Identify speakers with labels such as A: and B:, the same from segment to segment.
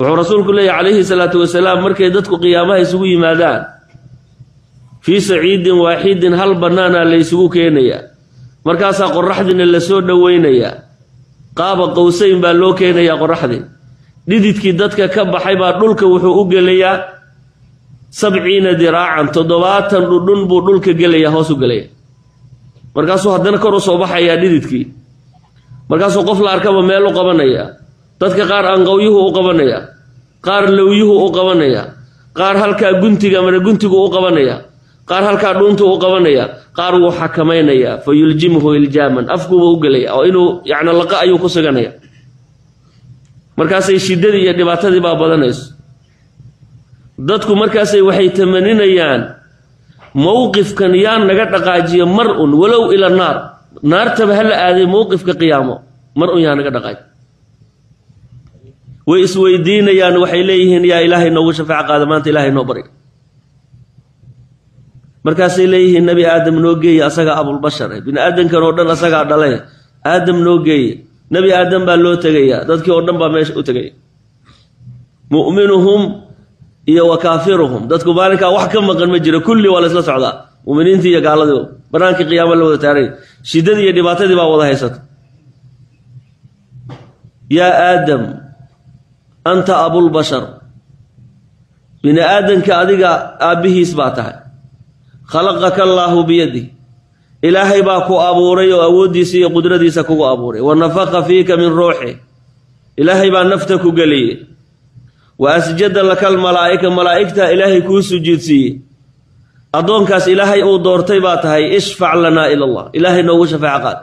A: ورسولك الله عليه الصلاة والسلام مركي دتك قيامها يسوي ماذا في سعيد واحد هل بنانا ليسوي كينيا مركاسا قرحدنا اللي سود دوينيا قاب قوسين بالو كينيا قرحدي ديدكي دتك كبخاي با دولك wuxuu u galeeyaa 70 diraacan 70 dhudhun buu dhulka galeeyaa hoos u galeeyaa markaasuu hadana kor u soo baxaya dididkii markaasuu qof la arkaba meel u qabanaya dadka qaar aan qawiyuhu u qabanaya qaar lawyuhu u qabanaya qaar halka guntiga mar guntigu u qabanaya qaar halka dhuuntu u qabanaya qaar uu xakameynaya fayuljimuhu iljaman afkuba u galeeyaa oo inuu yaani laqa ayuu ku saganaya markaasay shidadii iyo dhibaatadii baa badanayso dadku markaasay waxay tamaninayaan mowqifkan yaan naga dhaqaajiyo mar'un walow ila naartaba hal aaday mowqifka qiyaamo mar'un yaan naga dhaqaajiyo way isweydiinayaan waxay leeyihiin yaa ilaahay noogu shafaac qaada maanta ilaahay noo bari markaasay leeyihiin nabi aadam noo geeyay asaga abul bashar ibn aadamkan oo dhan asaga dhalay aadam noo geeyay نبي آدم بالله تجيا ذاتك أردن بمش أتجيا مؤمنهم يا وكافرهم ذاتك بارك وحكم مقن مجرى كل ولا سلا سعدا مؤمنين تيجا قال ذو برانك قيام الله تعالى شدة يدبات دبا والله هيست يا آدم أنت أبو البشر من آدم كأديك أبيه إثباته خلقك الله بيده إلهي باكو أبوري وأوديسي قدرتي كو أبوري ونفخ فيك من روحي إلهي با نفتك قلي وأسجد لك الملائكة ملائكة إلهي كو سجدسي أدون كاس إلهي أو دورتي باتهاي اشفع لنا إلى الله إلهي نو شفاعة قاد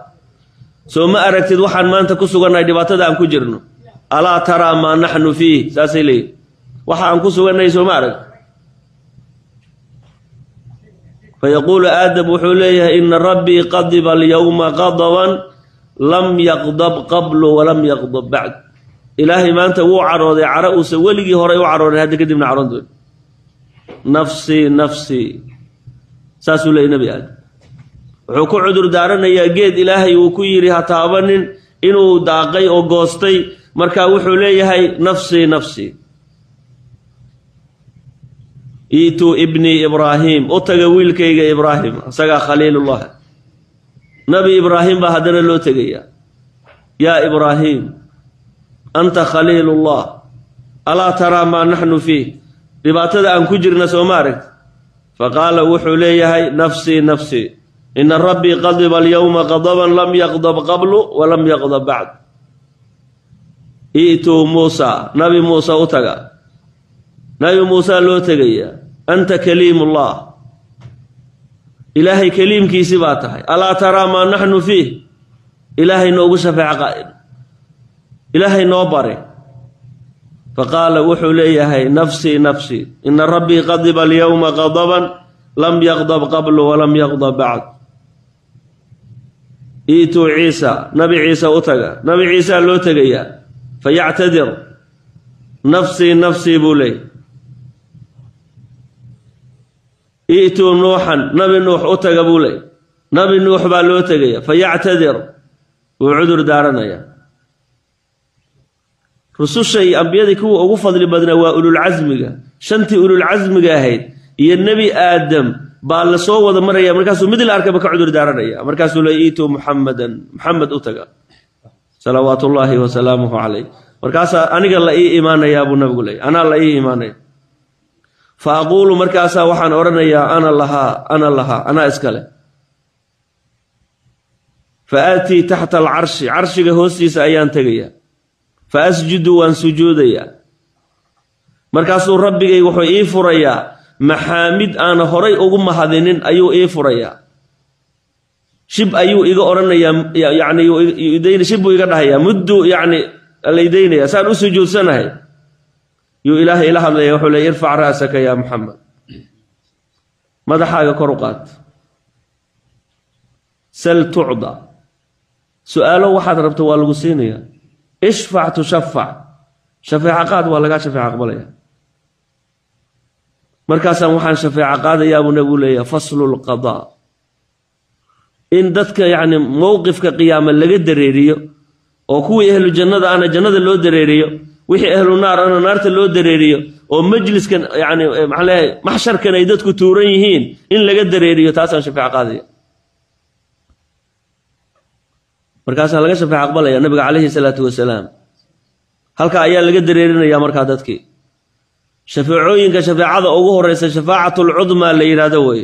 A: سو ما أردت وحن ما أنت كسوغنا دباتا دا أنكو جرنو ألا ترى ما نحن فيه ساسي لي وحن أنكو سوغنا يسو ما أردت فيقول آدم حليه إن ربي غضب اليوم غضبا لم يغضب قبل ولم يغضب بعد إلهي ما أنت وعرض عرأس ولقي هري وعرض هذا قدم نعرض نفسي نفسي ساسو لي نبي آدم وحكو عذر دارنا يا جيد إلهي وكيري هتابن إنو داقي أو قوستي مركا وحليه نفسي نفسي إيتو ابني إبراهيم أتقويل كيغا إبراهيم سقى خليل الله نبي إبراهيم بهدر اللو تقيا يا إبراهيم أنت خليل الله ألا ترى ما نحن فيه رباطة أن كجرنا سومارك فقال وحليه نفسي نفسي إن ربي غضب اليوم غضبا لم يغضب قبل ولم يغضب بعد إيتو موسى نبي موسى أتقى نبي موسى لو تجيا أنت كليم الله إلهي كليم كي سباته ألا ترى ما نحن فيه إلهي نوغش في عقائد إلهي نوبري فقال وحليه نفسي نفسي إن ربي غضب اليوم غضبا لم يغضب قبل ولم يغضب بعد إيتو عيسى نبي عيسى أتقى نبي عيسى لو تجيا فيعتذر نفسي نفسي بولي إيتوا نوحا نبي نوح أتقبولي نبي نوح بالو تقيا فيعتذر وعذر دارنا يا رسول شيء أنبيادك هو أغو فضل بدنا وأولو العزم شنتي أولو العزم هيد يا النبي آدم بالصوة وذا مرة يا مركاسو مثل أركبك عذر دارنا يا مركاسو لإيتوا محمد أتقى صلوات الله وسلامه عليه مركاسا أنا قال لي إيمان يا أبو نبي أنا الله إيمان فأقول مركاسا وحن أورنا يا أنا أسكله فآتي تحت العرش عرش هوسي سأيان تجيا فأسجد وأن سجوديا مركاسو ربي وحي إيفريا محامد أنا هري أقوم هذين أيو إيفريا شب أيو إيجا أورنا يعني يدين شب يقدها يا مدو يعني اليدين يا سأل سجود سنة يو إلهي إله الله يوحول يرفع رأسك يا محمد ماذا حاجة كرقات سل تعضى سؤاله واحد ربط والغسينية اشفع تشفع شفاعة قاد ولا قاد شفاعة قبلية مركزا وحان شفاعة قاد يا أبو نبولية فصل القضاء إن دتك يعني موقفك قياما لقد دريريو وكوي أهل الجنة أنا جنة اللو دريريو wixii ahlu naar ana naarta loo dareeriyo oo majliskan yani maxsharkan ay dadku tuuran yihiin in laga dareeriyo taasaan shafaac qaadaya markaasaa laga shafaac aqbalaya nabiga calayhi salaatu wasalaam halka ayaa laga dareerinaya markaa dadkii shafaacooyinka shafaacada ugu horeysa shafaacatul cudma la yiraahdo way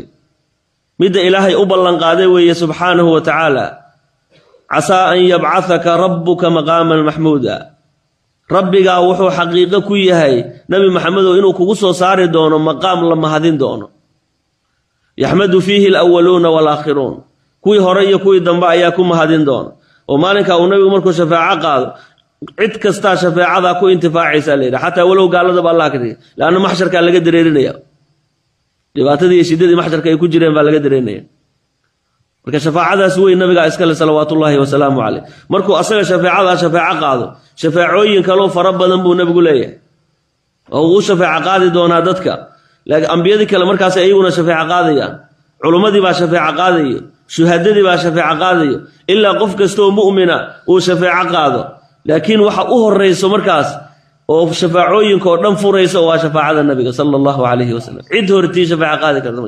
A: midda ilaahay u ballan qaaday weeye subxaanahu wa tacaala casaa an yabcathaka rabbuka maqaaman maxmuuda rabbigaa wuxuu xaqiiqo ku yahay nabi maxamedow inuu kugu soo saari doono maqaam la mahadin doono yaxmadu fiihi alawwaluuna walaakhiruun kuwii hore iyo kuwii dambe ayaa ku mahadin doona oo maalinka uu nabigu markuu shafaaco qaado cid kastaa shafaacadaa ku intifaacaysa leeyahay xataa walow gaaladaba allah ka dhigay laana maxsharka laga dareerinaya dhibaatadii iyo shidadii maxsharka ay ku jireen baa laga dareerinaya marka shafaacadaas weyn nabiga iska le salawaatullaahi wasalaamu calayh markuu asaga shafaaco qaado shafaacooyin kaloo fara badan buu nabigu leeyahay oo uu shafaaco qaadi doonaa dadka laakiin ambiyadii kale markaas ayaguna shafaaco qaadayaan culumadii baa shafaaco qaadayo shuhadadii baa shafaaco qaadayo ilaa qof kastoo mu'mina uu shafaaco qaado laakiin waxa u horeyso markaas oo shafaacooyinka oo dhan furaysa waa shafaacada nabiga sallallahu alayhi wasallam cid hortii shafaaco qaadi karta